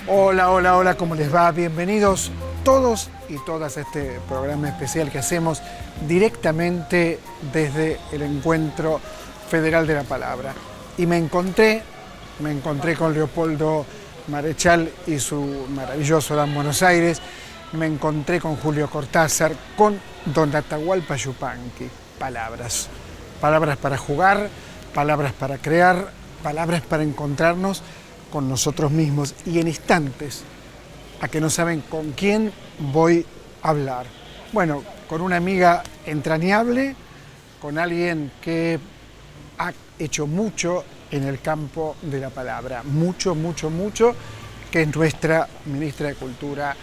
Hola, hola, hola, ¿cómo les va? Bienvenidos todos y todas a este programa especial que hacemos directamente desde el Encuentro Federal de la Palabra. Y me encontré con Leopoldo Marechal y su maravilloso Dan Buenos Aires, me encontré con Julio Cortázar, con Don Atahualpa Yupanqui. Palabras para jugar, palabras para crear, palabras para encontrarnos con nosotros mismos y en instantes a que no saben con quién voy a hablar. Bueno, con una amiga entrañable, con alguien que ha hecho mucho en el campo de la palabra, mucho, que es nuestra ministra de Cultura,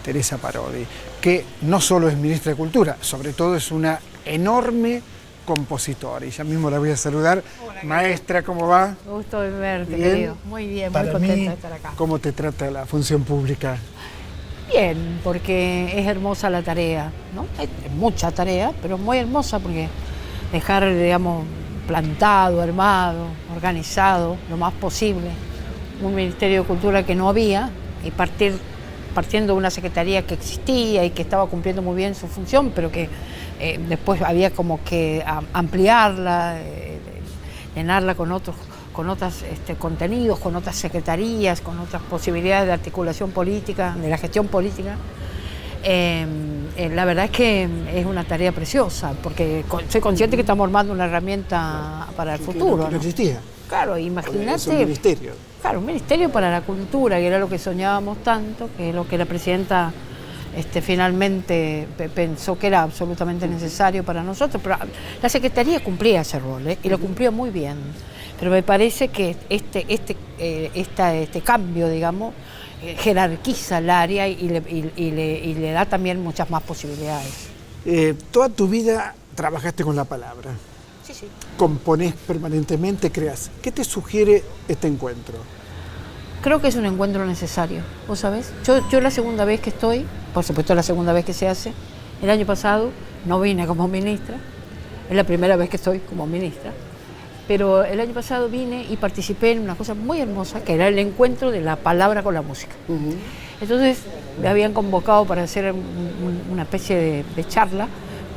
Teresa Parodi, que no solo es ministra de Cultura, sobre todo es una enorme compositora. Y ya mismo la voy a saludar. Hola, maestra, ¿cómo va? Gusto de verte, ¿Bien? querido. Muy bien, muy contenta de estar acá. ¿Cómo te trata la función pública? Bien, porque es hermosa la tarea, ¿no? Hay mucha tarea, pero muy hermosa porque dejar, digamos, plantado, armado, organizado, lo más posible, un Ministerio de Cultura que no había y partiendo de una secretaría que existía y que estaba cumpliendo muy bien su función, pero que después había como que ampliarla, llenarla con otros contenidos, con otras secretarías, con otras posibilidades de articulación política, de la gestión política. La verdad es que es una tarea preciosa, porque soy consciente que estamos armando una herramienta para el futuro. Que no existía. Claro, imagínate. Es un ministerio. Claro, un ministerio para la cultura, que era lo que soñábamos tanto, que es lo que la presidenta finalmente pensó que era absolutamente necesario para nosotros. Pero la Secretaría cumplía ese rol, y lo cumplía muy bien. Pero me parece que este cambio, digamos, jerarquiza el área y le da también muchas más posibilidades. Toda tu vida trabajaste con la palabra. Sí. Componés permanentemente, creas. ¿Qué te sugiere este encuentro? Creo que es un encuentro necesario, ¿vos sabés? Yo la segunda vez que estoy, por supuesto la segunda vez que se hace, el año pasado no vine como ministra, es la primera vez que estoy como ministra, pero el año pasado vine y participé en una cosa muy hermosa, que era el encuentro de la palabra con la música. Uh-huh. Entonces me habían convocado para hacer una especie de charla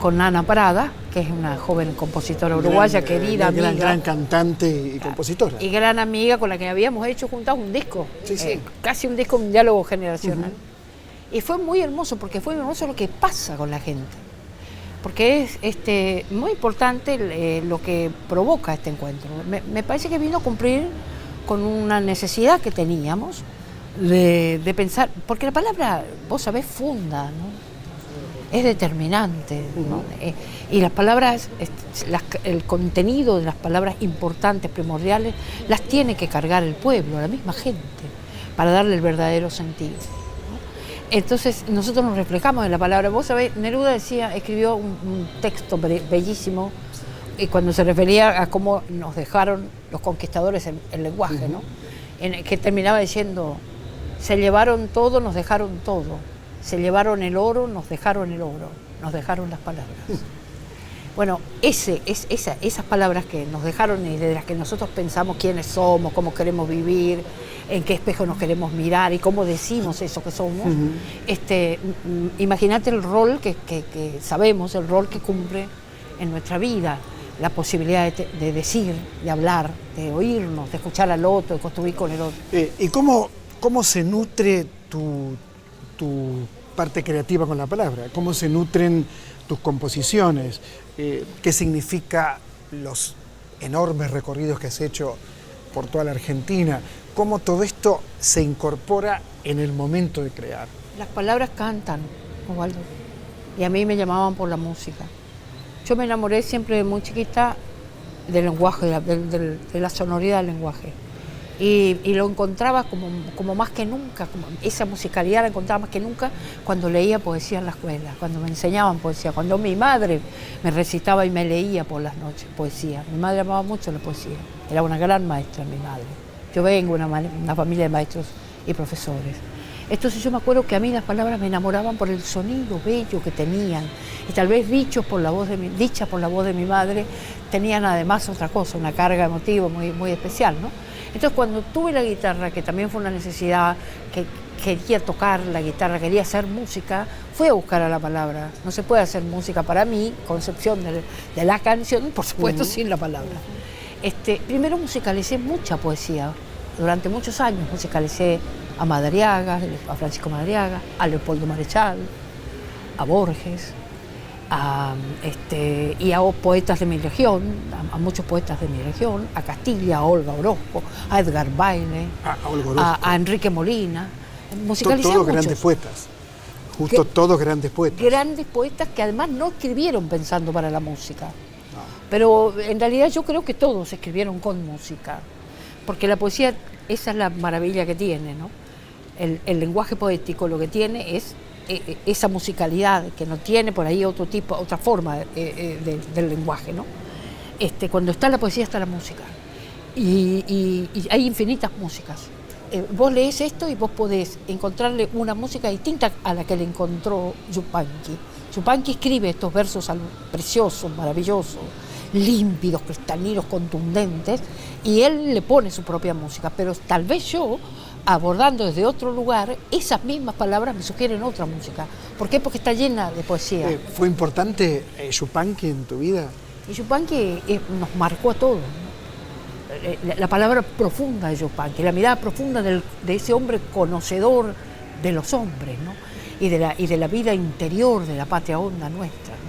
con Ana Prada, que es una joven compositora uruguaya, querida amiga. Gran cantante y compositora. Y gran amiga con la que habíamos hecho juntas un disco, sí. Casi un disco, un diálogo generacional. Uh-huh. Y fue muy hermoso, porque fue hermoso lo que pasa con la gente. Porque es muy importante lo que provoca este encuentro. Me parece que vino a cumplir con una necesidad que teníamos de pensar, porque la palabra, vos sabés, funda, ¿no? Es determinante, ¿no? Y las palabras, el contenido de las palabras importantes, primordiales, las tiene que cargar el pueblo, la misma gente, para darle el verdadero sentido, ¿no? Entonces nosotros nos reflejamos en la palabra. Vos sabés, Neruda escribió un texto bellísimo, y cuando se refería a cómo nos dejaron los conquistadores el lenguaje, ¿no? Que terminaba diciendo: se llevaron todo, nos dejaron todo. Se llevaron el oro, nos dejaron el oro, nos dejaron las palabras. Bueno, esas palabras que nos dejaron y de las que nosotros pensamos quiénes somos, cómo queremos vivir, en qué espejo nos queremos mirar y cómo decimos eso que somos. Uh-huh. Imagínate el rol que sabemos, el rol que cumple en nuestra vida, la posibilidad de decir, de hablar, de oírnos, de escuchar al otro, de construir con el otro. ¿Y cómo se nutre tu parte creativa con la palabra? ¿Cómo se nutren tus composiciones? ¿Qué significa los enormes recorridos que has hecho por toda la Argentina? ¿Cómo todo esto se incorpora en el momento de crear? Las palabras cantan, Osvaldo, y a mí me llamaban por la música. Yo me enamoré siempre de muy chiquita del lenguaje, de la sonoridad del lenguaje. Y lo encontraba como más que nunca, como esa musicalidad la encontraba más que nunca cuando leía poesía en la escuela, cuando me enseñaban poesía, cuando mi madre me recitaba y me leía por las noches poesía. Mi madre amaba mucho la poesía, era una gran maestra mi madre. Yo vengo de una familia de maestros y profesores. Entonces yo me acuerdo que a mí las palabras me enamoraban por el sonido bello que tenían, y tal vez dichas por la voz de mi madre, tenían además otra cosa, una carga emotiva muy, muy especial, ¿no? Entonces cuando tuve la guitarra, que también fue una necesidad, que quería tocar la guitarra, quería hacer música, fui a buscar a la palabra. No se puede hacer música para mi concepción de la canción, por supuesto, sin la palabra. Primero musicalicé mucha poesía, durante muchos años musicalicé a Madariaga, a Francisco Madariaga, a Leopoldo Marechal, a Borges, y a poetas de mi región, a muchos poetas de mi región, a Castilla, a Olga Orozco, a Edgar Baile, a Enrique Molina. Musicalicé todos grandes poetas, todos grandes poetas. Grandes poetas que además no escribieron pensando para la música. No. Pero en realidad yo creo que todos escribieron con música, porque la poesía, esa es la maravilla que tiene, ¿no? El lenguaje poético lo que tiene es esa musicalidad que no tiene por ahí otra forma del lenguaje, ¿no? Cuando está la poesía está la música y hay infinitas músicas. Vos lees esto y vos podés encontrarle una música distinta a la que le encontró Yupanqui. Yupanqui escribe estos versos preciosos, maravillosos, límpidos, cristalinos, contundentes, y él le pone su propia música, pero tal vez yo, abordando desde otro lugar, esas mismas palabras me sugieren otra música. ¿Por qué? Porque está llena de poesía. ¿Fue importante Yupanqui en tu vida? Y Yupanqui nos marcó a todos, ¿no? La palabra profunda de Yupanqui, la mirada profunda de ese hombre conocedor de los hombres, ¿no? y de la vida interior de la patria honda nuestra, ¿no?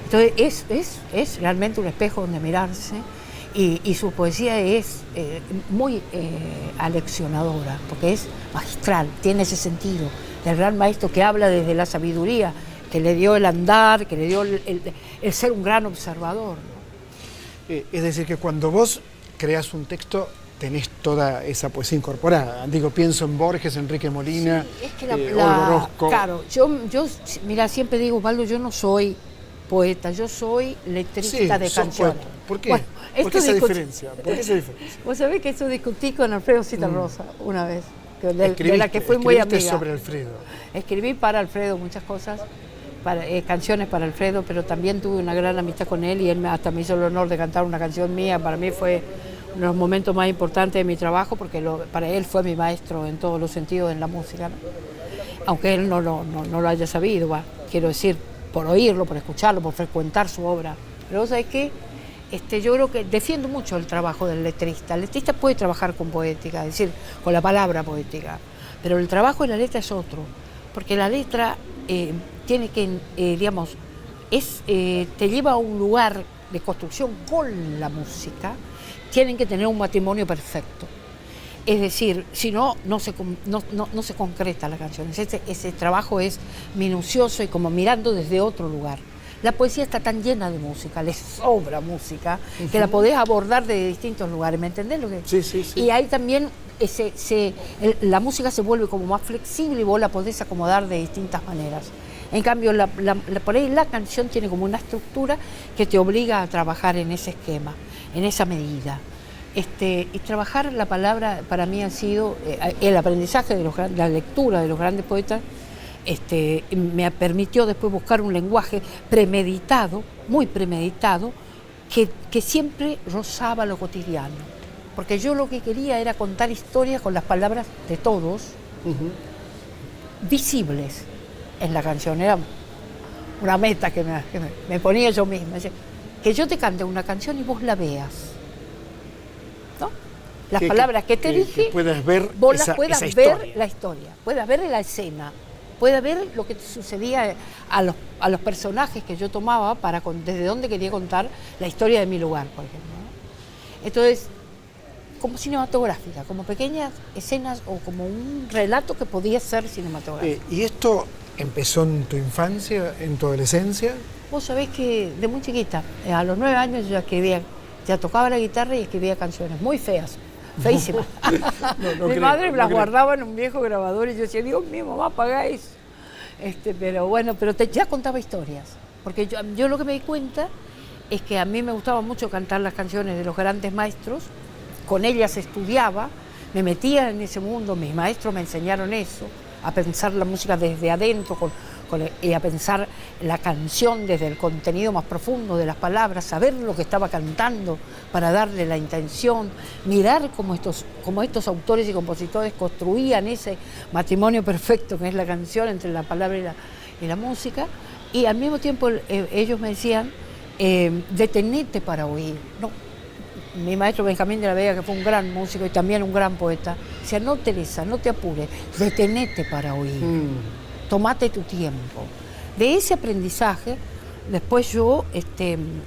Entonces es realmente un espejo donde mirarse. Y su poesía es muy aleccionadora, porque es magistral, tiene ese sentido del gran maestro que habla desde la sabiduría, que le dio el andar, que le dio el ser un gran observador, ¿no? Es decir, que cuando vos creas un texto, tenés toda esa poesía incorporada. Digo, pienso en Borges, Enrique Molina, sí, es que Olga Orozco. Claro, yo mira, siempre digo, Osvaldo, yo no soy poeta, yo soy letrista de canciones. Poeta. ¿Por qué? Bueno, ¿Por qué esa diferencia? Vos sabés que eso discutí con Alfredo Citarrosa una vez, de la que fui muy amiga. Sobre Alfredo. Escribí para Alfredo muchas cosas, canciones para Alfredo, pero también tuve una gran amistad con él y él hasta me hizo el honor de cantar una canción mía. Para mí fue uno de los momentos más importantes de mi trabajo, porque para él fue mi maestro en todos los sentidos en la música, ¿no? Aunque él no lo haya sabido, quiero decir, por oírlo, por escucharlo, por frecuentar su obra. Pero vos sabés que yo creo que defiendo mucho el trabajo del letrista. El letrista puede trabajar con poética, es decir, con la palabra poética, pero el trabajo de la letra es otro, porque la letra tiene que, digamos, te lleva a un lugar de construcción con la música. Tienen que tener un matrimonio perfecto. Es decir, si no se concreta la canción. Ese trabajo es minucioso y como mirando desde otro lugar. La poesía está tan llena de música, le sobra música, que la podés abordar de distintos lugares, ¿me entendés lo que? Sí. Y ahí también la música se vuelve como más flexible y vos la podés acomodar de distintas maneras. En cambio, por ahí la canción tiene como una estructura que te obliga a trabajar en ese esquema, en esa medida. Y trabajar la palabra para mí ha sido el aprendizaje de la lectura de los grandes poetas. Me permitió después buscar un lenguaje premeditado, muy premeditado, que siempre rozaba lo cotidiano. Porque yo lo que quería era contar historias con las palabras de todos, visibles en la canción. Era una meta que me ponía yo misma. Que yo te cante una canción y vos la veas, ¿no? Las palabras que te dije, que puedas ver vos las puedas historia. ver la historia, puedas ver la escena, puedas ver lo que te sucedía a los personajes que yo tomaba desde dónde quería contar la historia de mi lugar, por ejemplo, ¿no? Entonces, como cinematográfica, como pequeñas escenas o como un relato que podía ser cinematográfico. ¿Y esto empezó en tu infancia, en tu adolescencia? Vos sabés que de muy chiquita, a los 9 años yo ya tocaba la guitarra y escribía canciones muy feas, feísimas. No Mi creo, madre no las creo. guardaba en un viejo grabador y yo decía, Dios mío, mamá, apaga eso. Pero bueno, ya contaba historias. Porque yo lo que me di cuenta es que a mí me gustaba mucho cantar las canciones de los grandes maestros, con ellas estudiaba, me metía en ese mundo, mis maestros me enseñaron eso, a pensar la música desde adentro y a pensar la canción desde el contenido más profundo de las palabras, saber lo que estaba cantando para darle la intención, mirar cómo estos autores y compositores construían ese matrimonio perfecto que es la canción entre la palabra y la música, y al mismo tiempo ellos me decían, detenete para oír. No, mi maestro Benjamín de la Vega, que fue un gran músico y también un gran poeta, decía, no, Teresa, no te apures, detenete para oír, tomate tu tiempo. De ese aprendizaje, después yo,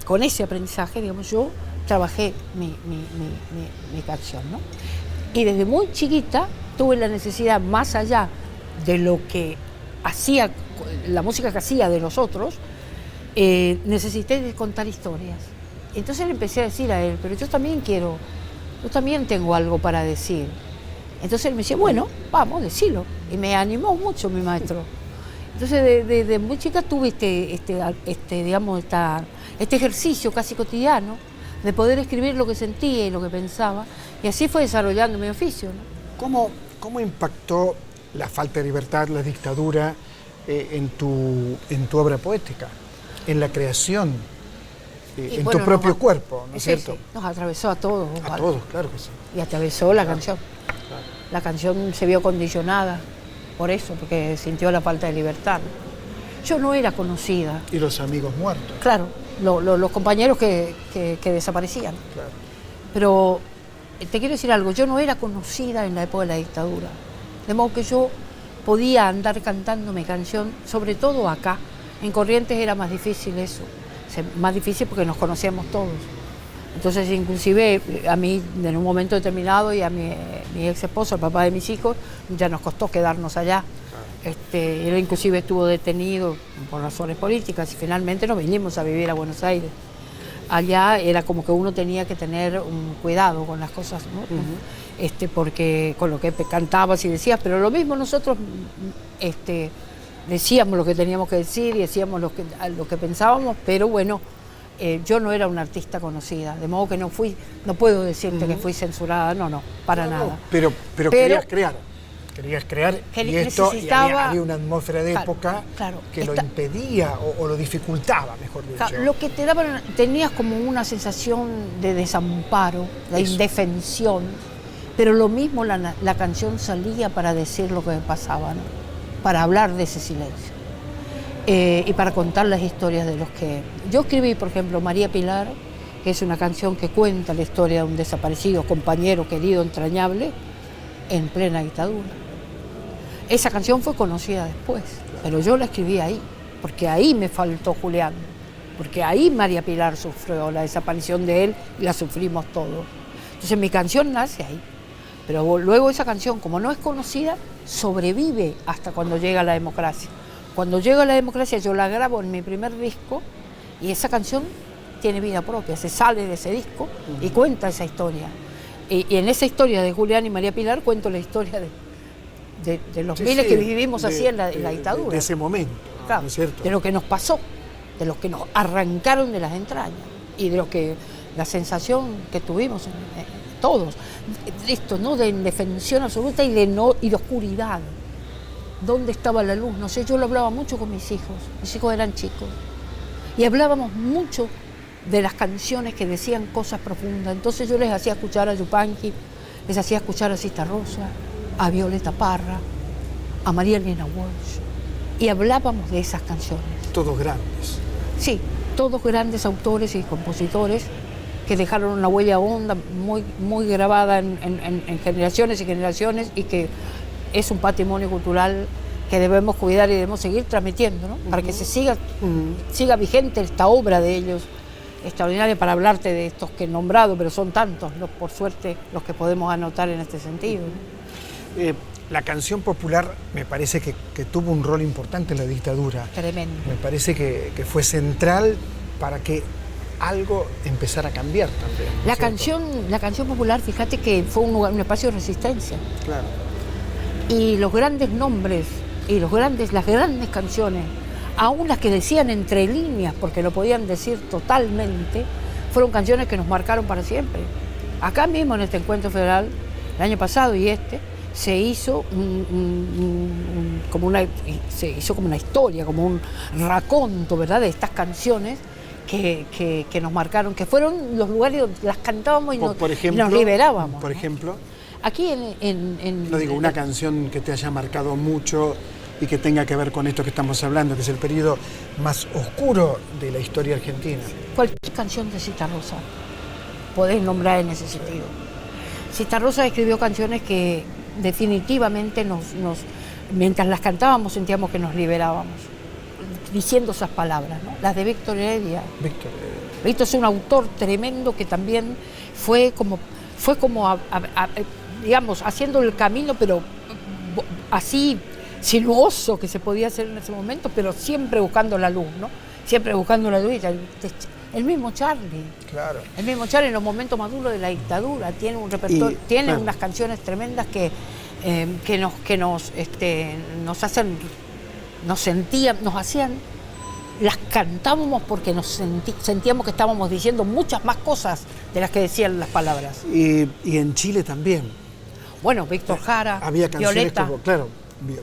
con ese aprendizaje, digamos, yo trabajé mi canción, ¿no? Y desde muy chiquita tuve la necesidad, más allá de lo que hacía, la música que hacía de los otros, necesité de contar historias. Entonces le empecé a decir a él, pero yo también tengo algo para decir. Entonces él me decía, bueno, vamos, decilo. Y me animó mucho mi maestro. Entonces de muy chica tuve este ejercicio casi cotidiano de poder escribir lo que sentía y lo que pensaba. Y así fue desarrollando mi oficio, ¿no? ¿Cómo impactó la falta de libertad, la dictadura en tu obra poética, en la creación, en tu propio cuerpo, ¿no es cierto? Sí, nos atravesó a todos. A todos, claro que sí. Y atravesó la canción. Claro. La canción se vio condicionada por eso, porque sintió la falta de libertad. Yo no era conocida. Y los amigos muertos. Claro, los compañeros que desaparecían. Claro. Pero te quiero decir algo, yo no era conocida en la época de la dictadura. De modo que yo podía andar cantando mi canción, sobre todo acá. En Corrientes era más difícil eso. Más difícil porque nos conocíamos todos. Entonces, inclusive, a mí, en un momento determinado, y a mi ex esposo, el papá de mis hijos, ya nos costó quedarnos allá. Él inclusive estuvo detenido por razones políticas y finalmente nos vinimos a vivir a Buenos Aires. Allá era como que uno tenía que tener un cuidado con las cosas, ¿no? Porque con lo que cantabas y decías, pero lo mismo nosotros decíamos lo que teníamos que decir y decíamos lo que pensábamos, pero bueno, yo no era una artista conocida, de modo que no puedo decirte que fui censurada, no, para nada. Pero querías crear y esto había una atmósfera de época que lo impedía o lo dificultaba, mejor dicho. Claro, lo que te daba, tenías como una sensación de desamparo, de indefensión, pero lo mismo la canción salía para decir lo que me pasaba, ¿no? Para hablar de ese silencio y para contar las historias de los que... Yo escribí, por ejemplo, María Pilar, que es una canción que cuenta la historia de un desaparecido compañero querido, entrañable, en plena dictadura. Esa canción fue conocida después, pero yo la escribí ahí, porque ahí me faltó Julián, porque ahí María Pilar sufrió la desaparición de él y la sufrimos todos. Entonces mi canción nace ahí, pero luego esa canción, como no es conocida, sobrevive hasta cuando llega la democracia. Cuando llega la democracia yo la grabo en mi primer disco y esa canción tiene vida propia, se sale de ese disco y cuenta esa historia. Y en esa historia de Julián y María Pilar cuento la historia de los miles que vivimos así en la dictadura. De ese momento, claro, ¿no es cierto? De lo que nos pasó, de los que nos arrancaron de las entrañas y de lo que la sensación que tuvimos todos, esto, ¿no? De indefensión absoluta y de oscuridad. ¿Dónde estaba la luz? No sé, yo lo hablaba mucho con mis hijos eran chicos, y hablábamos mucho de las canciones que decían cosas profundas. Entonces yo les hacía escuchar a Yupanqui, les hacía escuchar a Citarrosa, a Violeta Parra, a María Elena Walsh, y hablábamos de esas canciones. Todos grandes. Sí, todos grandes autores y compositores que dejaron una huella honda, muy, muy grabada en generaciones y generaciones, y que es un patrimonio cultural que debemos cuidar y debemos seguir transmitiendo, ¿no? Para que se siga vigente esta obra de ellos, extraordinaria, para hablarte de estos que he nombrado, pero son tantos, por suerte, los que podemos anotar en este sentido, ¿no? La canción popular me parece que tuvo un rol importante en la dictadura. Tremendo. Me parece que fue central para que algo empezar a cambiar también. La ¿cierto? canción popular, fíjate que fue un espacio de resistencia. Claro. Y los grandes nombres y las grandes canciones, aún las que decían entre líneas, porque lo podían decir totalmente, fueron canciones que nos marcaron para siempre. Acá mismo en este encuentro federal, el año pasado y se hizo como una historia, como un raconto, ¿verdad?, de estas canciones que nos marcaron, que fueron los lugares donde las cantábamos y nos liberábamos. Por ejemplo, aquí no digo una canción que te haya marcado mucho y que tenga que ver con esto que estamos hablando, que es el periodo más oscuro de la historia argentina. Cualquier canción de Citarrosa podés nombrar en ese sentido. Citarrosa escribió canciones que definitivamente mientras las cantábamos sentíamos que nos liberábamos, diciendo esas palabras, ¿no? Las de Víctor Heredia. Víctor es un autor tremendo que también fue como digamos, haciendo el camino, pero así sinuoso que se podía hacer en ese momento, pero siempre buscando la luz, ¿no? Siempre buscando la luz. El mismo Charlie. Claro. El mismo Charlie en los momentos maduros de la dictadura tiene un repertorio, tiene unas canciones tremendas que nos hacían, las cantábamos porque sentíamos que estábamos diciendo muchas más cosas de las que decían las palabras. Y en Chile también. Bueno, Víctor Jara, había canciones Violeta. Como, claro,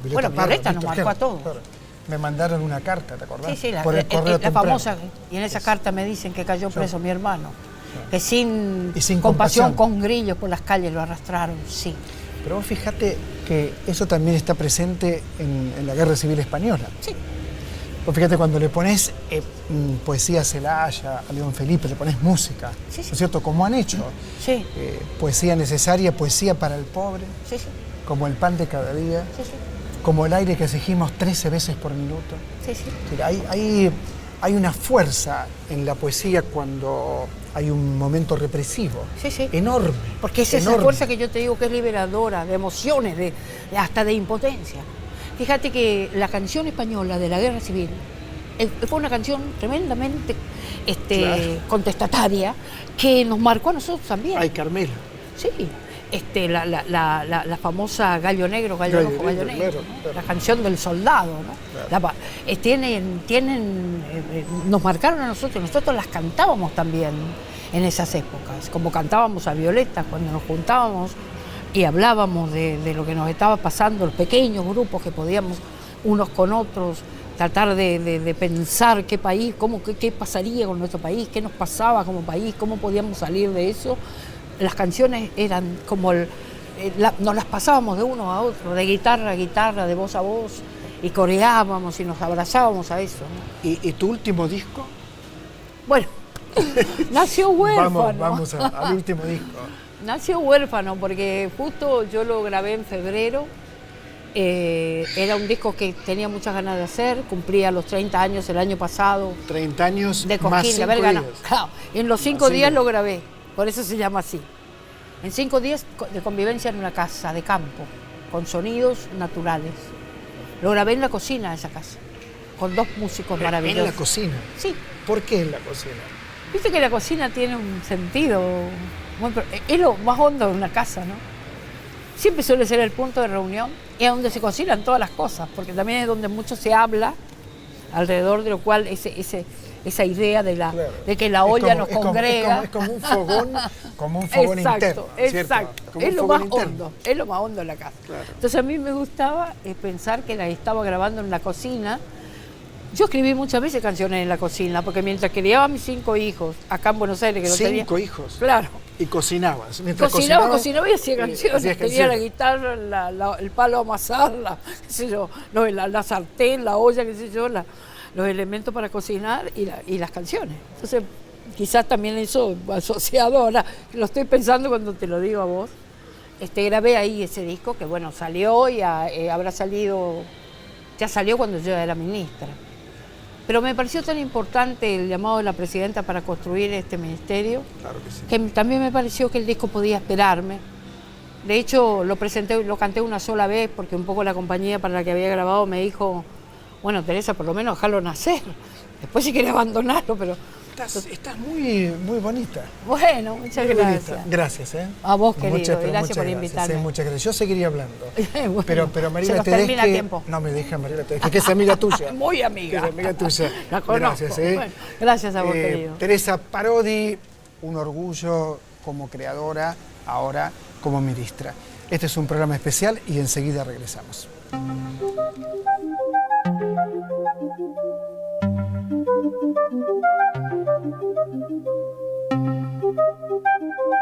Violeta nos marcó a todos. Claro. Me mandaron una carta, ¿te acordás? Sí, por el correo la famosa, y en esa carta me dicen que cayó preso mi hermano, que sin compasión con grillos por las calles lo arrastraron, sí. Pero vos fíjate que eso también está presente en la Guerra Civil Española. Sí. Vos fíjate, cuando le pones poesía a Celaya, a León Felipe, le pones música, sí. ¿no es cierto? Como han hecho. Sí. Poesía necesaria, poesía para el pobre, sí. Como el pan de cada día. Sí. Como el aire que exigimos 13 veces por minuto. Sí. Hay una fuerza en la poesía cuando hay un momento represivo. Sí. Enorme. Porque es esa fuerza que yo te digo que es liberadora, de emociones, hasta de impotencia. Fíjate que la canción española de la Guerra Civil fue una canción tremendamente contestataria que nos marcó a nosotros también. Ay, Carmela. Sí. La famosa Gallo Negro, Gallo Rojo, Gallo Negro, ¿no? Claro. La canción del soldado, ¿no? Claro. Nos marcaron a nosotros las cantábamos también en esas épocas, como cantábamos a Violeta cuando nos juntábamos y hablábamos de lo que nos estaba pasando, los pequeños grupos que podíamos unos con otros tratar de pensar qué país, qué pasaría con nuestro país, qué nos pasaba como país, cómo podíamos salir de eso. Las canciones eran como nos las pasábamos de uno a otro, de guitarra a guitarra, de voz a voz, y coreábamos y nos abrazábamos a eso, ¿no? ¿Y tu último disco? Bueno, nació huérfano. Vamos al último disco. Nació huérfano porque justo yo lo grabé en febrero. Era un disco que tenía muchas ganas de hacer, cumplía los 30 años el año pasado. 30 años de más 5 días. Claro, en los 5 días lo grabé. Por eso se llama así. En 5 días de convivencia en una casa de campo, con sonidos naturales. Lo grabé en la cocina de esa casa, con 2 músicos maravillosos. ¿En la cocina? Sí. ¿Por qué en la cocina? Viste que la cocina tiene un sentido, es lo más hondo de una casa, ¿no? Siempre suele ser el punto de reunión y es donde se cocinan todas las cosas, porque también es donde mucho se habla, alrededor de lo cual esa idea de que la olla nos congrega. Es como un fogón interno. Exacto, como es lo más hondo de la casa. Claro. Entonces a mí me gustaba pensar que la estaba grabando en la cocina. Yo escribí muchas veces canciones en la cocina, porque mientras criaba a mis 5 hijos, acá en Buenos Aires, que no tenía... 5 hijos. Claro. Y cocinabas. Cocinaba y hacía canciones. Tenía la guitarra, el palo a amasar, la sartén, la olla, qué sé yo, los elementos para cocinar y las canciones. Entonces, quizás también eso asociado ahora, lo estoy pensando cuando te lo digo a vos. Grabé ahí ese disco que, bueno, salió y habrá salido, ya salió cuando yo era ministra. Pero me pareció tan importante el llamado de la presidenta para construir este ministerio, claro que sí, que también me pareció que el disco podía esperarme. De hecho, lo canté una sola vez, porque un poco la compañía para la que había grabado me dijo, bueno, Teresa, por lo menos déjalo nacer. Después si quería abandonarlo, pero Estás muy, muy bonita. Bueno, muchas Muy gracias. bonita. Gracias, ¿eh? A vos, querido, Muchas, y gracias por muchas invitarme. gracias, muchas gracias. Yo seguiría hablando. Bueno, pero se Mariela nos termina Tedeschi... tiempo. No me deja Mariela Tedeschi, que es amiga tuya. Muy Que amiga. es amiga tuya. La conozco. Gracias, Bueno, gracias a vos, querido. Teresa Parodi, un orgullo como creadora, ahora como ministra. Este es un programa especial y enseguida regresamos.